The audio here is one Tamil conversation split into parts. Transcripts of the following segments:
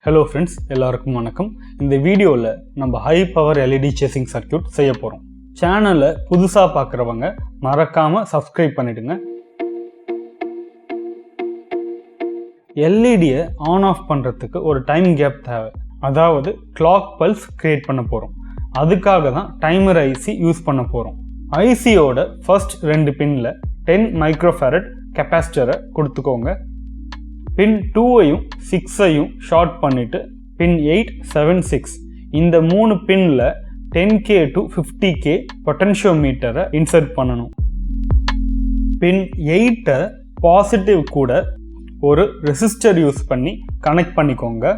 Hello friends, எல்லாருக்கும் வணக்கம். இந்த வீடியோல நம்ம high power LED chasing circuit செய்ய போறோம். சேனலை புதுசா பார்க்கறவங்க மறக்காம Subscribe பண்ணிடுங்க. LED-யை ஆன் ஆஃப் பண்றதுக்கு ஒரு டைம் கேப் தேவை. அதாவது கிளாக் பல்ஸ் கிரியேட் பண்ண போறோம். அதுக்காக தான் டைமர் IC யூஸ் பண்ண போறோம். IC-யோட ஃபர்ஸ்ட் 2 பின்ல 10 மைக்ரோஃபாரட் கெபாசிட்டரை கொடுத்துக்கோங்க. பின் 2ஐயும் 6ஐயும் ஷார்ட் பண்ணிட்டு பின் 8, 7, 6 இந்த 3 பின்ல 10K to 50K பொட்டென்ஷியோமீட்டரை இன்சர்ட் பண்ணணும். பின் 8ஐ பாசிட்டிவ் கூட ஒரு ரெசிஸ்டர் யூஸ் பண்ணி கனெக்ட் பண்ணிக்கோங்க.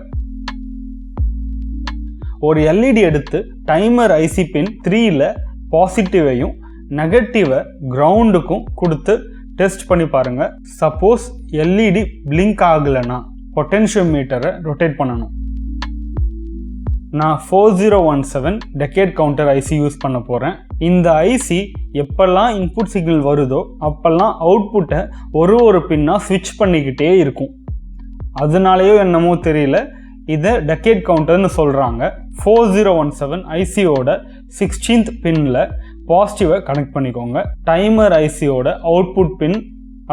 ஒரு LED எடுத்து டைமர் IC பின் 3ல பாசிட்டிவையும் நெகட்டிவை கிரவுண்டுக்கும் கொடுத்து டெஸ்ட் பண்ணி பாருங்க. சப்போஸ் LED பிளிங்க் ஆகலைன்னா பொட்டென்ஷியோமீட்டரை ரொட்டேட் பண்ணணும். நான் 4017 டெக்கேட் கவுண்டர் IC யூஸ் பண்ண போகிறேன். இந்த IC எப்பெல்லாம் இன்புட் சிக்னல் வருதோ அப்பெல்லாம் அவுட்புட்டை ஒரு பின்னாக ஸ்விட்ச் பண்ணிக்கிட்டே இருக்கும். அதனாலேயோ என்னமோ தெரியல இதை டெக்கேட் கவுண்டர்னு சொல்கிறாங்க. 4017 IC-யோட 16th பின்னில் பாசிட்டிவை கனெக்ட் பண்ணிக்கோங்க. டைமர் IC-யோட அவுட்புட் பின்,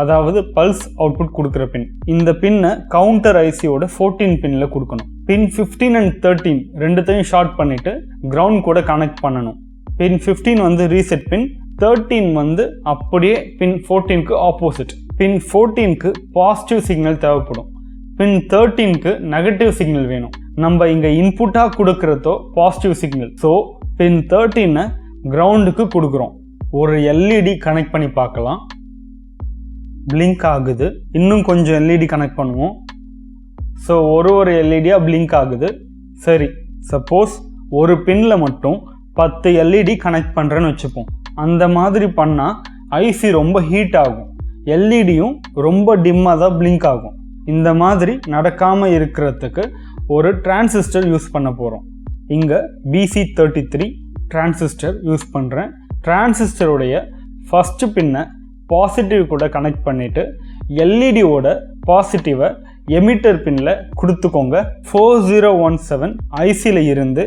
அதாவது பல்ஸ் அவுட்புட் கொடுக்குற பின், இந்த பின்னை கவுண்டர் IC-யோட 14 பின்னில் கொடுக்கணும். பின் 15 and 13 ரெண்டுத்தையும் ஷார்ட் பண்ணிவிட்டு கிரவுண்ட் கூட கனெக்ட் பண்ணணும். பின் 15 வந்து ரீசெட் பின், 13 வந்து அப்படியே பின் 14க்கு ஆப்போசிட். பின் 14க்கு பாசிட்டிவ் சிக்னல் தேவைப்படும். பின் 13க்கு நெகட்டிவ் சிக்னல் வேணும். நம்ம இங்கே இன்புட்டாக கொடுக்குறதோ பாசிட்டிவ் சிக்னல். ஸோ பின் 13-ஐ கிரவுண்டுக்கு கொடுக்குறோம். ஒரு LED கனெக்ட் பண்ணி பார்க்கலாம். பிளிங்க் ஆகுது. இன்னும் கொஞ்சம் LED கனெக்ட் பண்ணுவோம். ஸோ ஒரு LED-யாக பிளிங்க் ஆகுது. சரி, சப்போஸ் ஒரு பின்னில் மட்டும் 10 LED கனெக்ட் பண்ணுறேன்னு வச்சுப்போம். அந்த மாதிரி பண்ணால் IC ரொம்ப ஹீட் ஆகும். LED-யும் ரொம்ப டிம்மாக தான் பிளிங்க் ஆகும். இந்த மாதிரி நடக்காமல் இருக்கிறதுக்கு ஒரு டிரான்சிஸ்டர் யூஸ் பண்ண போகிறோம். இங்கே BC33 டிரான்சிஸ்டர் யூஸ் பண்ணுறேன். டிரான்சிஸ்டருடைய ஃபஸ்ட்டு பின்னை பாசிட்டிவ் கூட கனெக்ட் பண்ணிவிட்டு LED-யோட பாசிட்டிவை எமிட்டர் பின்னில் கொடுத்துக்கோங்க. 4017 IC-ல இருந்து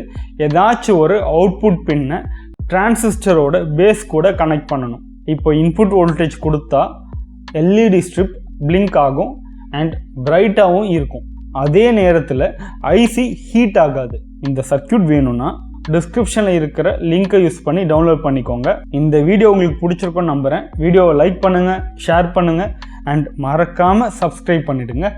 ஏதாச்சும் ஒரு அவுட்புட் பின்னை டிரான்சிஸ்டரோட பேஸ் கூட கனெக்ட் பண்ணணும். இப்போ இன்புட் வோல்டேஜ் கொடுத்தா LED ஸ்ட்ரிப் பிளிங்க் ஆகும் அண்ட் பிரைட்டாகவும் இருக்கும். அதே நேரத்தில் IC ஹீட் ஆகாது. இந்த சர்க்யூட் வேணும்னா டிஸ்கிரிப்ஷனில் இருக்கிற லிங்கை யூஸ் பண்ணி டவுன்லோட் பண்ணிக்கோங்க. இந்த வீடியோ உங்களுக்கு பிடிச்சிருக்கும்னு நம்புகிறேன். வீடியோவை லைக் பண்ணுங்கள், ஷேர் பண்ணுங்கள் அண்ட் மறக்காமல் Subscribe பண்ணிவிடுங்க.